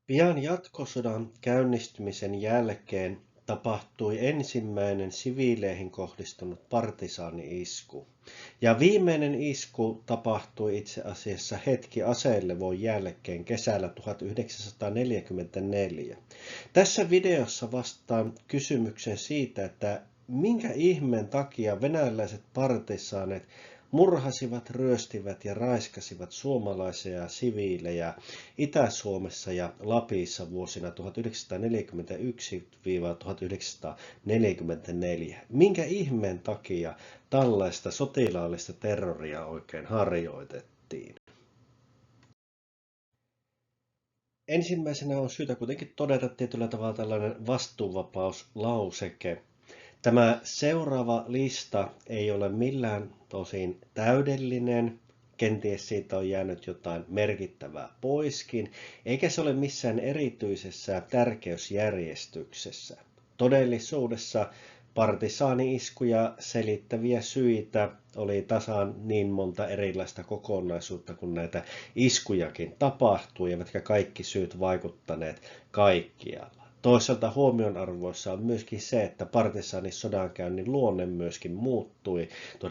Pian jatkosodan käynnistymisen jälkeen tapahtui ensimmäinen siviileihin kohdistunut partisaani-isku. Ja viimeinen isku tapahtui itse asiassa hetki aseellevon jälkeen kesällä 1944. Tässä videossa vastaan kysymykseen siitä, että minkä ihmeen takia venäläiset partisaanit murhasivat, ryöstivät ja raiskasivat suomalaisia siviilejä Itä-Suomessa ja Lapissa vuosina 1941–1944. Minkä ihmeen takia tällaista sotilaallista terroria oikein harjoitettiin? Ensimmäisenä on syytä kuitenkin todeta tietyllä tavalla tällainen vastuunvapauslauseke. Tämä seuraava lista ei ole millään tosin täydellinen, kenties siitä on jäänyt jotain merkittävää poiskin, eikä se ole missään erityisessä tärkeysjärjestyksessä. Todellisuudessa partisaani-iskuja selittäviä syitä oli tasan niin monta erilaista kokonaisuutta, kun näitä iskujakin tapahtui, eivätkä kaikki syyt vaikuttaneet kaikkialla. Toisaalta huomionarvoissa on myöskin se, että partisaanisodankäynnin luonne myöskin muuttui 1941–1944.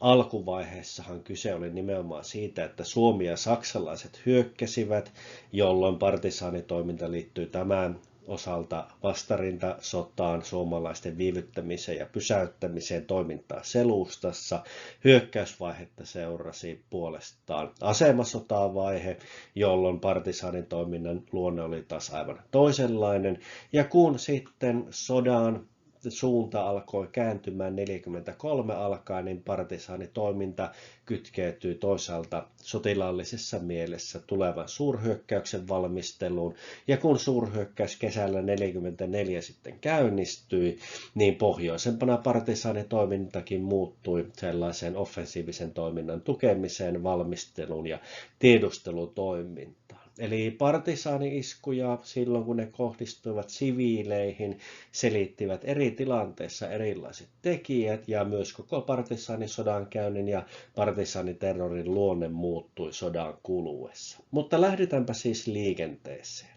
Alkuvaiheessahan kyse oli nimenomaan siitä, että Suomi ja saksalaiset hyökkäsivät, jolloin partisaanitoiminta liittyy tämän osalta vastarintasotaan, suomalaisten viivyttämiseen ja pysäyttämiseen toimintaa selustassa. Hyökkäysvaihetta seurasi puolestaan asemasotavaihe, jolloin partisaanin toiminnan luonne oli taas aivan toisenlainen. Ja kun sitten sodan suunta alkoi kääntymään 1943 alkaen, niin partisaanitoiminta kytkeytyy toisaalta sotilaallisessa mielessä tulevan suurhyökkäyksen valmisteluun. Ja kun suurhyökkäys kesällä 1944 sitten käynnistyi, niin pohjoisempana partisaanitoimintakin muuttui sellaiseen offensiivisen toiminnan tukemiseen, valmisteluun ja tiedustelutoimintaan. Eli partisaani-iskuja silloin, kun ne kohdistuivat siviileihin, selittivät eri tilanteissa erilaiset tekijät ja myös koko partisaanisodankäynnin ja partisaaniterrorin luonne muuttui sodan kuluessa. Mutta lähdetäänpä siis liikenteeseen.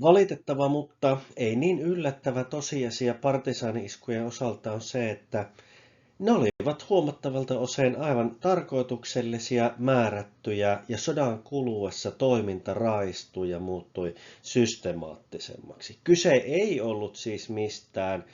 Valitettava, mutta ei niin yllättävä tosiasia partisaani-iskujen osalta on se, että ne olivat huomattavalta osin aivan tarkoituksellisia, määrättyjä ja sodan kuluessa toiminta raistui ja muuttui systemaattisemmaksi. Kyse ei ollut siis mistään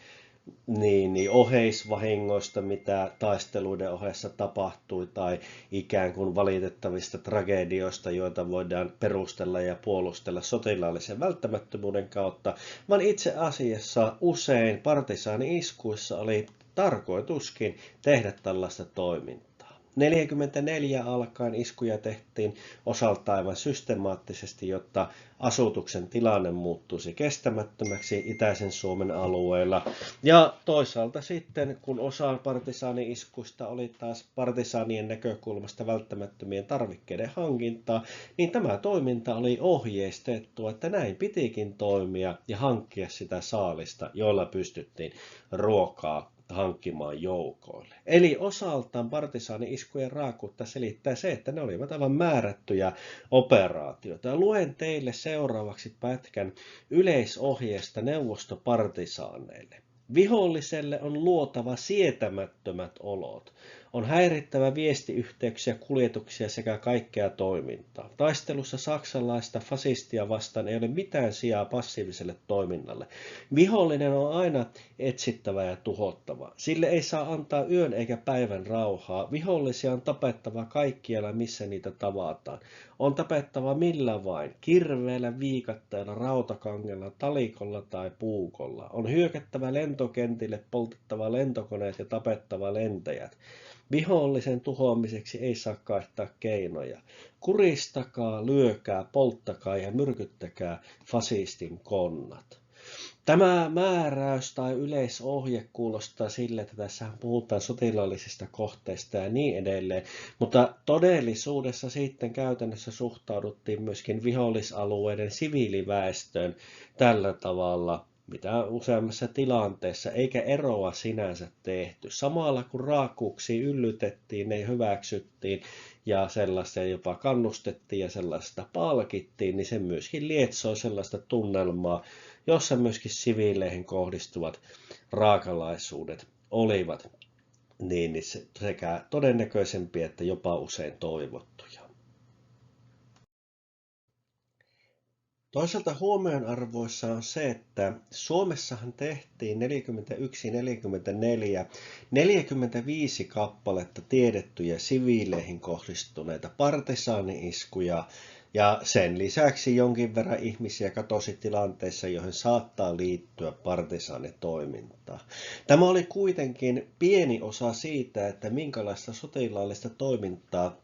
oheisvahingoista, mitä taisteluiden ohessa tapahtui, tai ikään kuin valitettavista tragedioista, joita voidaan perustella ja puolustella sotilaallisen välttämättömyyden kautta, vaan itse asiassa usein partisaani-iskuissa oli tarkoituskin tehdä tällaista toimintaa. 1944 alkaen iskuja tehtiin osalta aivan systemaattisesti, jotta asutuksen tilanne muuttuisi kestämättömäksi itäisen Suomen alueella. Ja toisaalta sitten, kun osa partisaani-iskuista oli taas partisaanien näkökulmasta välttämättömien tarvikkeiden hankintaa, niin tämä toiminta oli ohjeistettu, että näin pitikin toimia ja hankkia sitä saalista, jolla pystyttiin ruokaa hankkimaan joukoille. Eli osaltaan partisaani-iskujen raakuutta selittää se, että ne olivat aivan määrättyjä operaatioita. Ja luen teille seuraavaksi pätkän yleisohjeesta neuvostopartisaaneille. Viholliselle on luotava sietämättömät olot. On häirittävä viestiyhteyksiä, kuljetuksia sekä kaikkea toimintaa. Taistelussa saksalaista fasistia vastaan ei ole mitään sijaa passiiviselle toiminnalle. Vihollinen on aina etsittävä ja tuhottava. Sille ei saa antaa yön eikä päivän rauhaa. Vihollisia on tapettava kaikkialla, missä niitä tavataan. On tapettava millä vain, kirveellä, viikatteella, rautakangella, talikolla tai puukolla. On hyökättävä lentokentille, poltettava lentokoneet ja tapettava lentäjät. Vihollisen tuhoamiseksi ei saa kaihtaa keinoja. Kuristakaa, lyökää, polttakaa ja myrkyttäkää fasistin konnat. Tämä määräys tai yleisohje kuulostaa sille, että tässä puhutaan sotilaallisista kohteista ja niin edelleen, mutta todellisuudessa sitten käytännössä suhtauduttiin myöskin vihollisalueiden siviiliväestöön tällä tavalla, mitä useammassa tilanteessa, eikä eroa sinänsä tehty. Samalla kun raakuuksia yllytettiin, ne hyväksyttiin ja sellaista jopa kannustettiin ja sellaista palkittiin, niin se myöskin lietsoi sellaista tunnelmaa, jossa myöskin siviileihin kohdistuvat raakalaisuudet olivat niin sekä todennäköisempiä että jopa usein toivottuja. Toisaalta huomionarvoissa on se, että Suomessahan tehtiin 45 kappaletta tiedettyjä siviileihin kohdistuneita partisaani-iskuja, ja sen lisäksi jonkin verran ihmisiä katosi tilanteissa, joihin saattaa liittyä partisaanitoimintaa. Tämä oli kuitenkin pieni osa siitä, että minkälaista sotilaallista toimintaa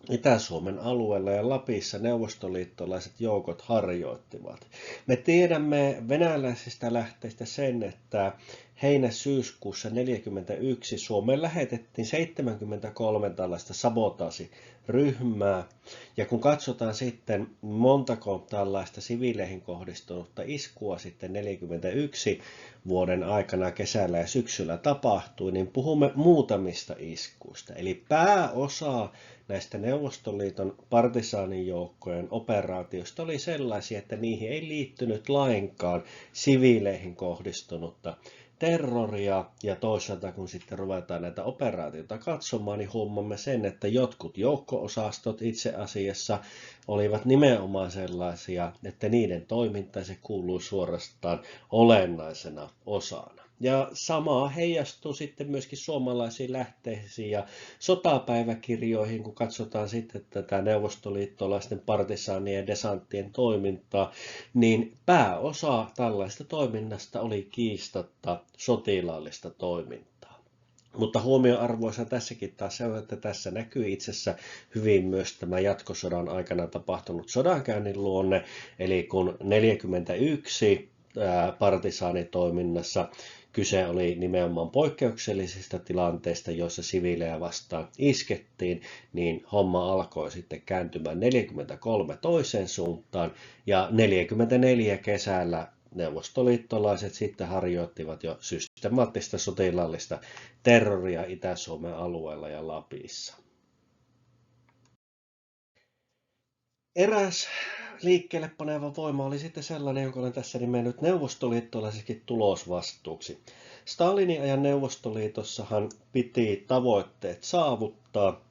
Itä-Suomen alueella ja Lapissa neuvostoliittolaiset joukot harjoittivat. Me tiedämme venäläisistä lähteistä sen, että heinä-syyskuussa 1941 Suomeen lähetettiin 73 tällaista sabotaasiryhmää. Ja kun katsotaan sitten montako tällaista siviileihin kohdistunutta iskua sitten 1941 vuoden aikana kesällä ja syksyllä tapahtui, niin puhumme muutamista iskuista. Eli pääosa näistä Neuvostoliiton partisaanijoukkojen operaatioista oli sellaisia, että niihin ei liittynyt lainkaan siviileihin kohdistunutta terroria, ja toisaalta kun sitten ruvetaan näitä operaatioita katsomaan, niin huomaamme sen, että jotkut joukko-osastot itse asiassa olivat nimenomaan sellaisia, että niiden toiminta se kuuluu suorastaan olennaisena osana. Ja sama heijastuu sitten myöskin suomalaisiin lähteisiin ja sotapäiväkirjoihin, kun katsotaan sitten tätä neuvostoliittolaisten partisaanien ja desanttien toimintaa, niin pääosa tällaista toiminnasta oli kiistatta sotilaallista toimintaa. Mutta huomioarvoisa tässäkin taas se on, että tässä näkyy itsessä hyvin myös tämä jatkosodan aikana tapahtunut sodankäynnin luonne, eli kun 1941 partisaanitoiminnassa kyse oli nimenomaan poikkeuksellisista tilanteista, joissa siviilejä vastaan iskettiin, niin homma alkoi sitten kääntymään 1943 toiseen suuntaan, ja 1944 kesällä neuvostoliittolaiset sitten harjoittivat jo systemaattista sotilaallista terroria Itä-Suomen alueella ja Lapissa. Eräs liikkeelle paneva voima oli sitten sellainen, jonka olen tässä nimennyt neuvostoliittolaiseksi tulosvastuuksi. Stalinin ajan Neuvostoliitossahan piti tavoitteet saavuttaa,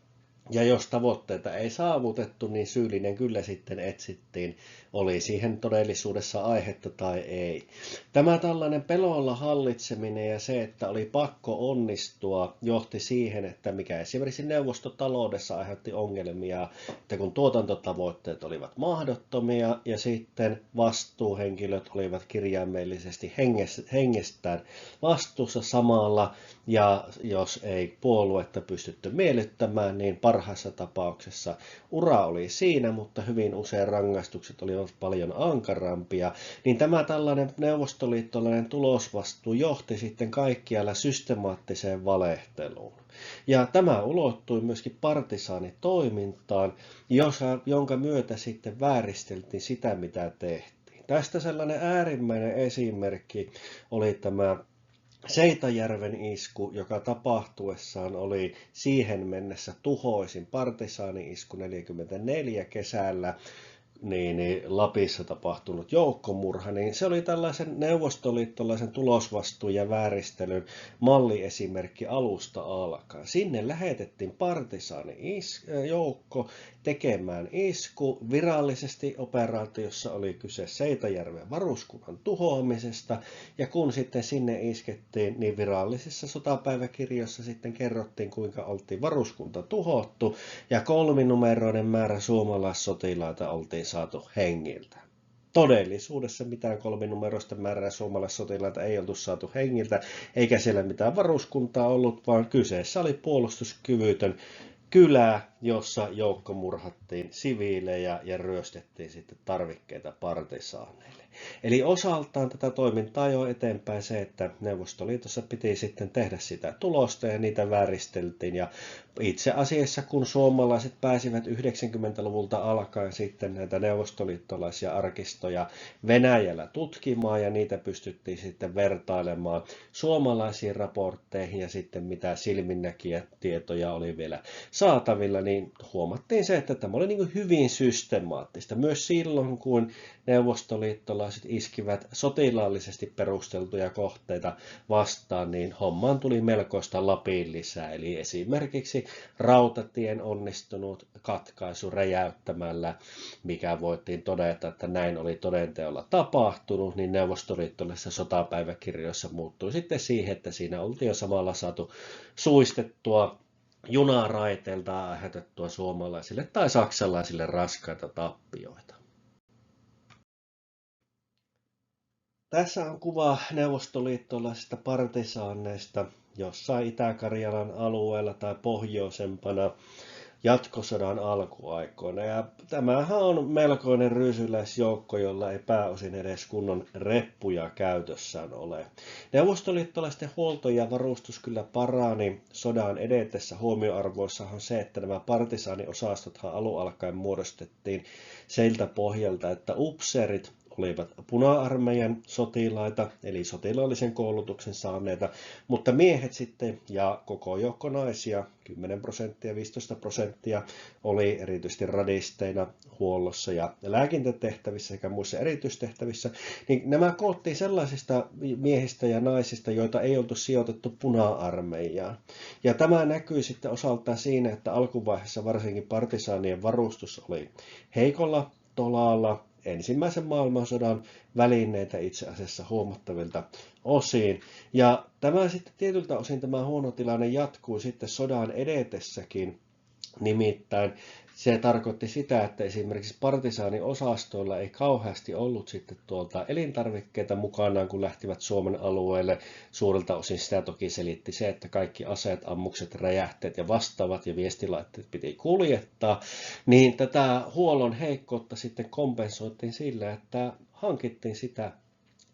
ja jos tavoitteita ei saavutettu, niin syyllinen kyllä sitten etsittiin, oli siihen todellisuudessa aihetta tai ei. Tämä tällainen pelolla hallitseminen ja se, että oli pakko onnistua, johti siihen, että mikä esimerkiksi neuvostotaloudessa aiheutti ongelmia, että kun tuotantotavoitteet olivat mahdottomia ja sitten vastuuhenkilöt olivat kirjaimellisesti hengestään vastuussa samalla, ja jos ei puoluetta pystytty miellyttämään, niin parhaassa tapauksessa ura oli siinä, mutta hyvin usein rangaistukset olivat paljon ankarampia, niin tämä tällainen neuvostoliittolainen tulosvastuu johti sitten kaikkialla systemaattiseen valehteluun. Ja tämä ulottui myöskin partisaanitoimintaan, jonka myötä sitten vääristeltiin sitä, mitä tehtiin. Tästä sellainen äärimmäinen esimerkki oli tämä Seitajärven isku, joka tapahtuessaan oli siihen mennessä tuhoisin partisaani-isku 1944 kesällä, niin Lapissa tapahtunut joukkomurha, niin se oli tällaisen neuvostoliittolaisen tulosvastuun ja vääristelyn malliesimerkki alusta alkaen. Sinne lähetettiin partisaani-joukko tekemään isku. Virallisesti operaatiossa oli kyse Seitajärven varuskunnan tuhoamisesta, ja kun sitten sinne iskettiin, niin virallisissa sotapäiväkirjoissa sitten kerrottiin, kuinka oltiin varuskunta tuhottu, ja 3-numeroinen määrä suomalaissotilaita oltiin saatu hengiltä. Todellisuudessa mitään 3-numeroista määrää suomalaissotilaita ei oltu saatu hengiltä, eikä siellä mitään varuskuntaa ollut, vaan kyseessä oli puolustuskyvytön kylä, jossa joukkomurhattiin siviilejä ja ryöstettiin sitten tarvikkeita partisaaneille. Eli osaltaan tätä toimintaa jo eteenpäin se, että Neuvostoliitossa piti sitten tehdä sitä tulosta ja niitä vääristeltiin. Ja itse asiassa kun suomalaiset pääsivät 90-luvulta alkaen sitten näitä neuvostoliittolaisia arkistoja Venäjällä tutkimaan ja niitä pystyttiin sitten vertailemaan suomalaisiin raportteihin ja sitten mitä silminnäkijätietoja oli vielä saatavilla, niin huomattiin se, että tämä oli niin kuin hyvin systemaattista. Myös silloin, kun neuvostoliittolaiset iskivät sotilaallisesti perusteltuja kohteita vastaan, niin hommaan tuli melkoista lapin lisää. Eli esimerkiksi rautatien onnistunut katkaisu räjäyttämällä, mikä voitiin todeta, että näin oli todenteolla tapahtunut, niin neuvostoliittolaisissa sotapäiväkirjoissa muuttui sitten siihen, että siinä oltiin jo samalla saatu suistettua junaraiteilta aiheutettua suomalaisille tai saksalaisille raskaita tappioita. Tässä on kuva neuvostoliittolaisista partisaaneista jossain Itä-Karjalan alueella tai pohjoisempana jatkosodan alkuaikoina. Ja tämähän on melkoinen ryysyläisjoukko, jolla ei pääosin edes kunnon reppuja käytössään ole. Neuvostoliittolaisten huolto ja varustus kyllä parani sodan edetessä. Huomioarvoissahan se, että nämä partisaaniosastothan alun alkaen muodostettiin siltä pohjalta, että upseerit olivat puna-armeijan sotilaita, eli sotilaallisen koulutuksen saaneita, mutta miehet sitten ja koko joukko naisia, 10%, 15% oli erityisesti radisteina huollossa ja lääkintätehtävissä sekä muissa erityistehtävissä, niin nämä koottiin sellaisista miehistä ja naisista, joita ei oltu sijoitettu puna-armeijaan. Ja tämä näkyy sitten osaltaan siinä, että alkuvaiheessa varsinkin partisaanien varustus oli heikolla tolalla, ensimmäisen maailmansodan välineitä itse asiassa huomattavilta osin. Ja tämä sitten tietyltä osin tämä huono tilanne jatkuu sitten sodan edetessäkin. Nimittäin se tarkoitti sitä, että esimerkiksi partisaaniosastoilla ei kauheasti ollut sitten tuolta elintarvikkeita mukanaan, kun lähtivät Suomen alueelle. Suurelta osin sitä toki selitti se, että kaikki aseet, ammukset, räjähteet ja vastaavat ja viestilaitteet piti kuljettaa. Niin tätä huollon heikkoutta sitten kompensoitiin sillä, että hankittiin sitä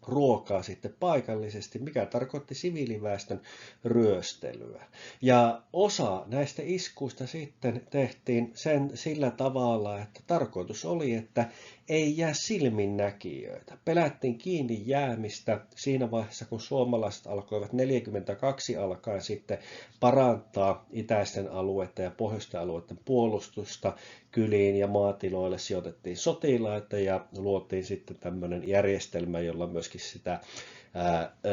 ruokaa sitten paikallisesti, mikä tarkoitti siviiliväestön ryöstelyä. Ja osa näistä iskuista sitten tehtiin sillä tavalla, että tarkoitus oli, että ei jää silminnäkijöitä. Pelättiin kiinni jäämistä siinä vaiheessa, kun suomalaiset alkoivat 42 alkaen sitten parantaa itäisten alueiden ja pohjoisten alueiden puolustusta. Kyliin ja maatiloille sijoitettiin sotilaita ja luotiin sitten tämmöinen järjestelmä, jolla myöskin sitä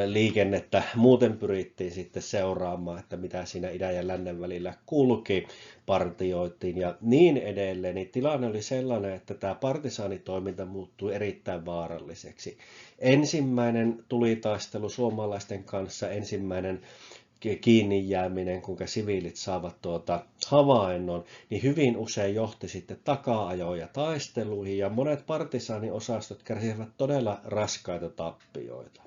liikennettä muuten pyrittiin sitten seuraamaan, että mitä siinä idän ja lännen välillä kulki, partioitiin ja niin edelleen. Niin tilanne oli sellainen, että tämä partisaanitoiminta muuttui erittäin vaaralliseksi. Ensimmäinen tulitaistelu suomalaisten kanssa, ensimmäinen kiinni jääminen, kuinka siviilit saavat havainnon, niin hyvin usein johti sitten taka-ajoon ja taisteluihin, ja monet partisaaniosastot kärsivät todella raskaita tappioita.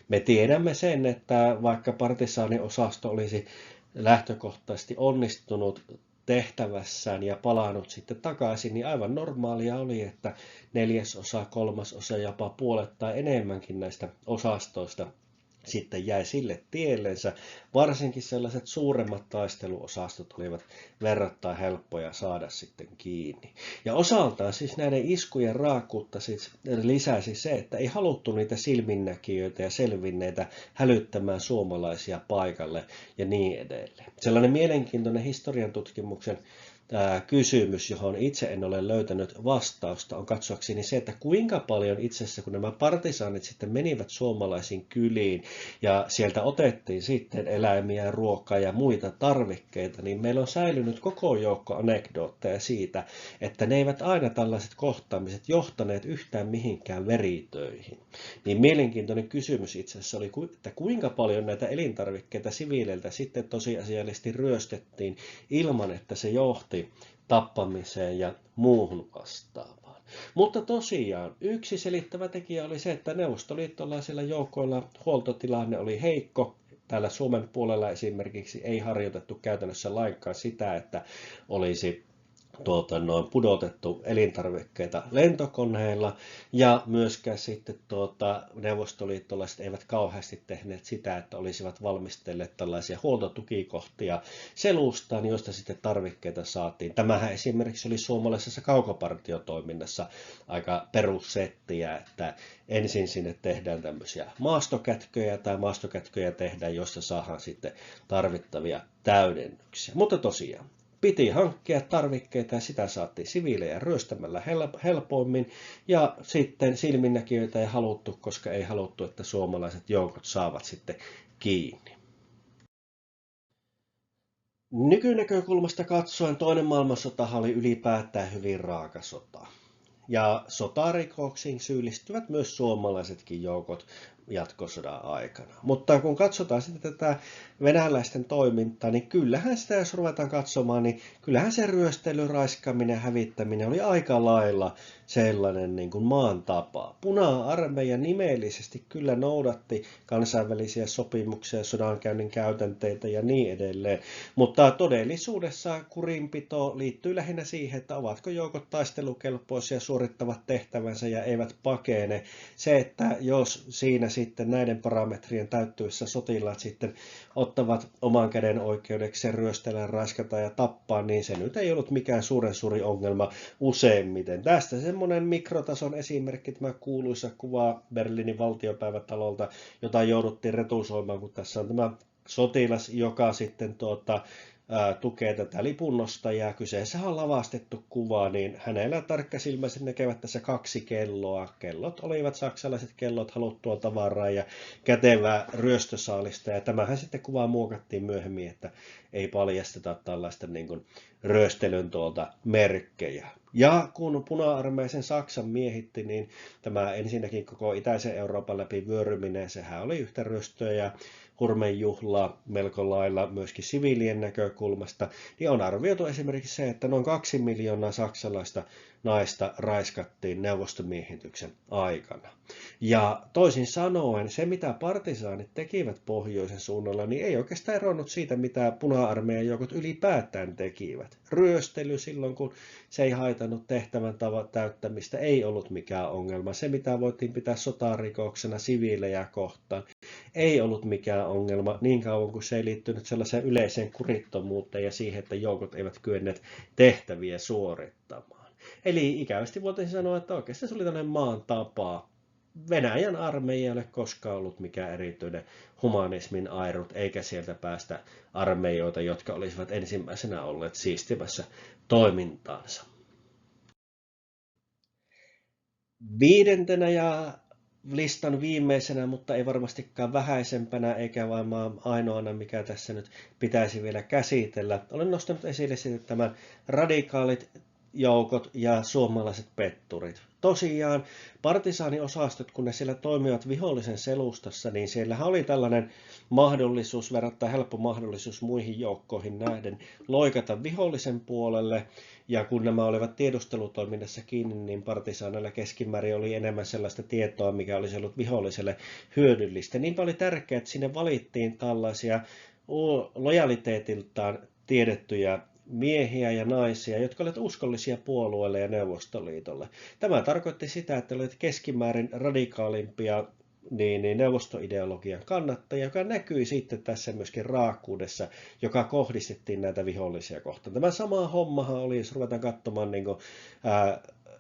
Me tiedämme sen, että vaikka partisaaniosasto olisi lähtökohtaisesti onnistunut tehtävässään ja palannut sitten takaisin, niin aivan normaalia oli, että 1/4, 1/3, jopa puolet tai enemmänkin näistä osastoista sitten jäi sille tiellensä. Varsinkin sellaiset suuremmat taisteluosastot olivat verrattain helppoja saada sitten kiinni. Ja osaltaan siis näiden iskujen raakuutta siis lisäsi se, että ei haluttu niitä silminnäkijöitä ja selvinneitä hälyttämään suomalaisia paikalle ja niin edelleen. Sellainen mielenkiintoinen historian tutkimuksen kysymys, johon itse en ole löytänyt vastausta, on katsoakseni se, että kuinka paljon itse asiassa, kun nämä partisaanit sitten menivät suomalaisiin kyliin ja sieltä otettiin sitten eläimiä, ruokaa ja muita tarvikkeita, niin meillä on säilynyt koko joukko anekdootteja siitä, että ne eivät aina tällaiset kohtaamiset johtaneet yhtään mihinkään veritöihin. Niin mielenkiintoinen kysymys itse asiassa oli, että kuinka paljon näitä elintarvikkeita siviileiltä sitten tosiasiallisesti ryöstettiin ilman, että se johti tappamiseen ja muuhun vastaavaan. Mutta tosiaan yksi selittävä tekijä oli se, että neuvostoliittolaisilla joukoilla huoltotilanne oli heikko. Täällä Suomen puolella esimerkiksi ei harjoitettu käytännössä lainkaan sitä, että olisi pudotettu elintarvikkeita lentokoneilla, ja myöskään sitten neuvostoliittolaiset eivät kauheasti tehneet sitä, että olisivat valmistelleet tällaisia huoltotukikohtia selustaan, joista sitten tarvikkeita saatiin. Tämähän esimerkiksi oli suomalaisessa kaukopartiotoiminnassa aika perussettiä, että ensin sinne tehdään tämmöisiä maastokätköjä tai maastokätköjä tehdään, joista saadaan sitten tarvittavia täydennyksiä. Mutta tosiaan, piti hankkia tarvikkeita ja sitä saatiin siviilejä ryöstämällä helpoimmin, ja sitten silminnäkijöitä ei haluttu, koska ei haluttu, että suomalaiset joukot saavat sitten kiinni. Nykynäkökulmasta katsoen toinen maailmansota oli ylipäätään hyvin raaka sota. Ja sotarikoksiin syyllistyvät myös suomalaisetkin joukot jatkosodan aikana. Mutta kun katsotaan sitten tätä venäläisten toimintaa, niin kyllähän sitä, jos ruvetaan katsomaan, niin kyllähän se ryöstely, raiskaaminen ja hävittäminen oli aika lailla sellainen niin kuin maan tapa. Puna-armeija nimellisesti kyllä noudatti kansainvälisiä sopimuksia, sodankäynnin käytänteitä ja niin edelleen. Mutta todellisuudessa kurinpito liittyy lähinnä siihen, että ovatko joukot taistelukelpoisia, suorittavat tehtävänsä ja eivät pakene. Se, että jos siinä sitten näiden parametrien täyttyessä sotilaat sitten ottavat oman käden oikeudeksi ryöstellä, raiskata ja tappaa, niin se nyt ei ollut mikään suuren suuri ongelma useimmiten. Tästä semmoinen mikrotason esimerkki, tämä kuuluisa kuva Berliinin valtiopäivätalolta, jota jouduttiin retusoimaan, kun tässä on tämä sotilas, joka sitten tukee tätä lipunnostajaa. Kyseessä on lavastettu kuva, niin hänellä tarkkasilmäiset näkevät tässä 2 kelloa. Kellot olivat saksalaiset kellot, haluttua tavaraa ja kätevää ryöstösaalista. Ja tämähän sitten kuvaa muokattiin myöhemmin, että ei paljasteta tällaista niin kuin ryöstelyn merkkejä. Ja kun puna-armeisen Saksan miehitti, niin tämä ensinnäkin koko itäisen Euroopan läpi vyöryminen, sehän oli yhtä ryöstöä ja hurmejuhlaa melko lailla myöskin siviilien näkökulmasta, niin on arvioitu esimerkiksi se, että noin 2 miljoonaa saksalaista naista raiskattiin neuvostomiehityksen aikana. Ja toisin sanoen, se mitä partisaanit tekivät pohjoisen suunnalla, niin ei oikeastaan eronnut siitä, mitä puna-armeijan joukot ylipäätään tekivät. Ryöstely silloin, kun se ei haitannut tehtävän täyttämistä, ei ollut mikään ongelma. Se, mitä voitiin pitää sotarikoksena siviilejä kohtaan, ei ollut mikään ongelma niin kauan kuin se ei liittynyt sellaiseen yleiseen kurittomuuteen ja siihen, että joukot eivät kyenneet tehtäviä suorittamaan. Eli ikävästi voitaisiin sanoa, että oikeastaan se oli tällainen maan tapa. Venäjän armeija ei ole koskaan ollut mikään erityinen humanismin airut, eikä sieltä päästä armeijoita, jotka olisivat ensimmäisenä olleet siistimässä toimintaansa. 5. ja listan viimeisenä, mutta ei varmastikaan vähäisempänä eikä varmaan ainoana, mikä tässä nyt pitäisi vielä käsitellä. Olen nostanut esille sitten tämän radikaalit joukot ja suomalaiset petturit. Tosiaan partisaaniosastot, kun ne siellä toimivat vihollisen selustassa, niin siellähän oli tällainen mahdollisuus, verrattain helppo mahdollisuus muihin joukkoihin nähden, loikata vihollisen puolelle. Ja kun nämä olivat tiedustelutoiminnassa kiinni, niin partisaaneilla keskimäärin oli enemmän sellaista tietoa, mikä olisi ollut viholliselle hyödyllistä. Niinpä oli tärkeää, että sinne valittiin tällaisia lojaliteetiltaan tiedettyjä miehiä ja naisia, jotka olivat uskollisia puolueelle ja Neuvostoliitolle. Tämä tarkoitti sitä, että olivat keskimäärin radikaalimpia neuvostoideologian kannattajia, joka näkyi sitten tässä myöskin raakkuudessa, joka kohdistettiin näitä vihollisia kohtaan. Tämä sama hommahan oli, jos ruvetaan katsomaan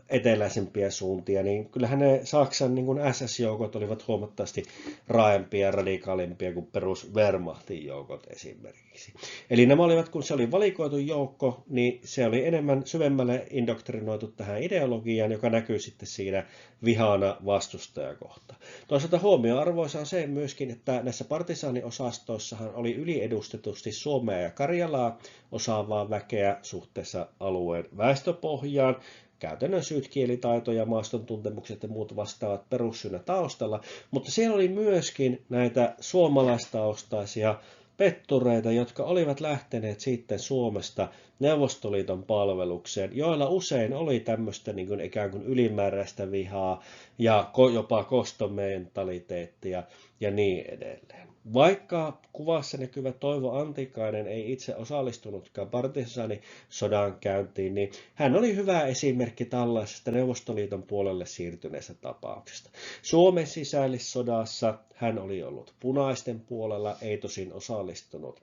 eteläisempiä suuntia, niin kyllähän ne Saksan SS-joukot olivat huomattavasti raaempia ja radikaalimpia kuin perus Wehrmachtin joukot esimerkiksi. Eli nämä olivat, kun se oli valikoitu joukko, niin se oli enemmän syvemmälle indoktrinoitu tähän ideologiaan, joka näkyy sitten siinä vihana vastustajakohta. Toisaalta huomioarvoisa on se myöskin, että näissä partisaaniosastoissahan oli yliedustetusti Suomea ja Karjalaa osaavaa väkeä suhteessa alueen väestöpohjaan. Käytännön syyt, kielitaito ja maaston tuntemukset ja muut vastaavat perussyynä taustalla, mutta siellä oli myöskin näitä suomalaistaustaisia pettureita, jotka olivat lähteneet sitten Suomesta Neuvostoliiton palvelukseen, joilla usein oli tämmöistä niin kuin ikään kuin ylimääräistä vihaa ja jopa kostomentaliteettia ja niin edelleen. Vaikka kuvassa näkyvä Toivo Antikainen ei itse osallistunutkaan partisaanisodan käyntiin, niin hän oli hyvä esimerkki tällaisesta Neuvostoliiton puolelle siirtyneestä tapauksesta. Suomen sisällissodassa hän oli ollut punaisten puolella, ei tosin osallistunut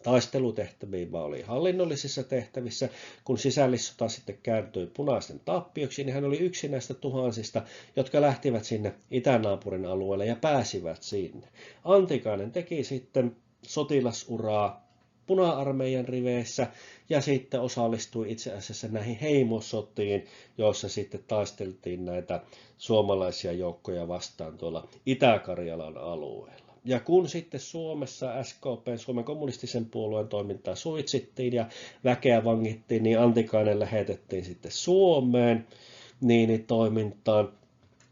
taistelutehtäviin, vaan oli hallinnollisissa tehtävissä. Kun sisällissota sitten kääntyi punaisten tappioksi, niin hän oli yksi näistä tuhansista, jotka lähtivät sinne itänaapurin alueelle ja pääsivät sinne. Antikainen teki sitten sotilasuraa puna-armeijan riveissä ja sitten osallistui itse asiassa näihin heimosotiin, joissa sitten taisteltiin näitä suomalaisia joukkoja vastaan tuolla Itä-Karjalan alueella. Ja kun sitten Suomessa SKP:n, Suomen kommunistisen puolueen toimintaa suitsittiin ja väkeä vangittiin, niin Antikainen lähetettiin sitten Suomeen toimintaan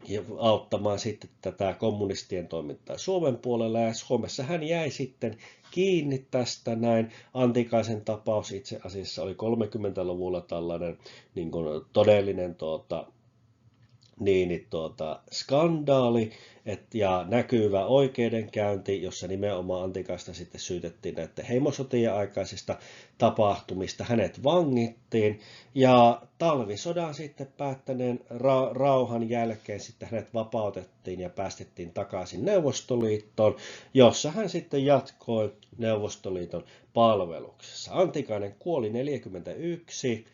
ja auttamaan sitten tätä kommunistien toimintaa Suomen puolella. Ja Suomessa hän jäi sitten kiinni tästä näin. Antikaisen tapaus itse asiassa oli 30-luvulla tällainen niin kuin todellinen skandaali ja näkyvä oikeudenkäynti, jossa nimenomaan Antikaista sitten syytettiin näiden heimosotien aikaisista tapahtumista. Hänet vangittiin ja talvisodan sitten päättäneen rauhan jälkeen sitten hänet vapautettiin ja päästettiin takaisin Neuvostoliittoon, jossa hän sitten jatkoi Neuvostoliiton palveluksessa. Antikainen kuoli 1941.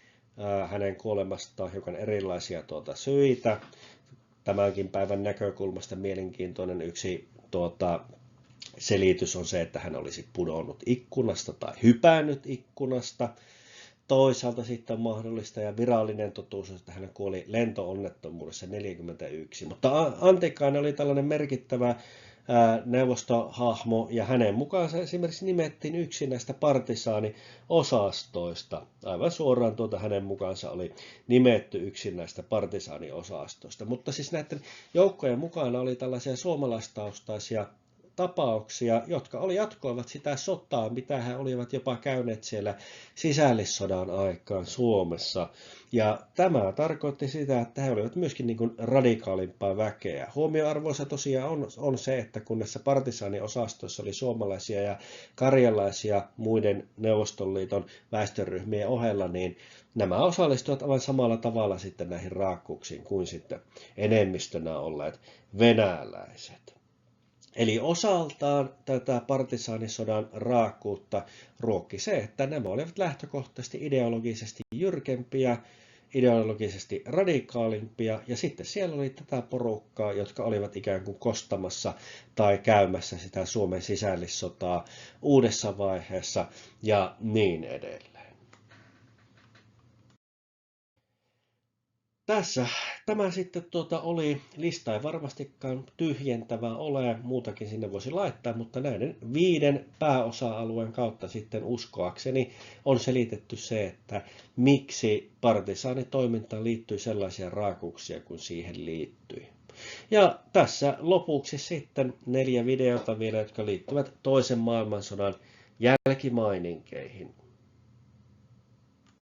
Hänen kuolemastaan hiukan erilaisia syitä. Tämänkin päivän näkökulmasta mielenkiintoinen yksi selitys on se, että hän olisi pudonnut ikkunasta tai hypännyt ikkunasta. Toisaalta sitten on mahdollista ja virallinen totuus, että hän kuoli lento-onnettomuudessa 1941. Mutta Antikainen oli tällainen merkittävä neuvostohahmo ja hänen mukaansa esimerkiksi nimettiin yksi näistä partisaaniosastoista. Aivan suoraan hänen mukaansa oli nimetty yksi näistä partisaaniosastoista. Mutta siis näiden joukkojen mukana oli tällaisia suomalaistaustaisia tapauksia, jotka jatkoivat sitä sotaa, mitä he olivat jopa käyneet siellä sisällissodan aikaan Suomessa. Ja tämä tarkoitti sitä, että he olivat myöskin niin kuin radikaalimpaa väkeä. Huomioarvoisa tosiaan on se, että kun näissä partisaaniosastoissa oli suomalaisia ja karjalaisia muiden Neuvostoliiton väestöryhmien ohella, niin nämä osallistuivat aivan samalla tavalla sitten näihin raakkuuksiin kuin sitten enemmistönä olleet venäläiset. Eli osaltaan tätä partisaanisodan raakkuutta ruokki se, että nämä olivat lähtökohtaisesti ideologisesti jyrkempiä, ideologisesti radikaalimpia, ja sitten siellä oli tätä porukkaa, jotka olivat ikään kuin kostamassa tai käymässä sitä Suomen sisällissotaa uudessa vaiheessa ja niin edelleen. Tässä tämä sitten oli, lista ei varmastikaan tyhjentävä ole, muutakin sinne voisi laittaa, mutta näiden 5 pääosa-alueen kautta sitten uskoakseni on selitetty se, että miksi partisaanitoimintaan liittyy sellaisia raakuuksia kuin siihen liittyi. Ja tässä lopuksi sitten 4 videota vielä, jotka liittyvät toisen maailmansodan jälkimaininkeihin.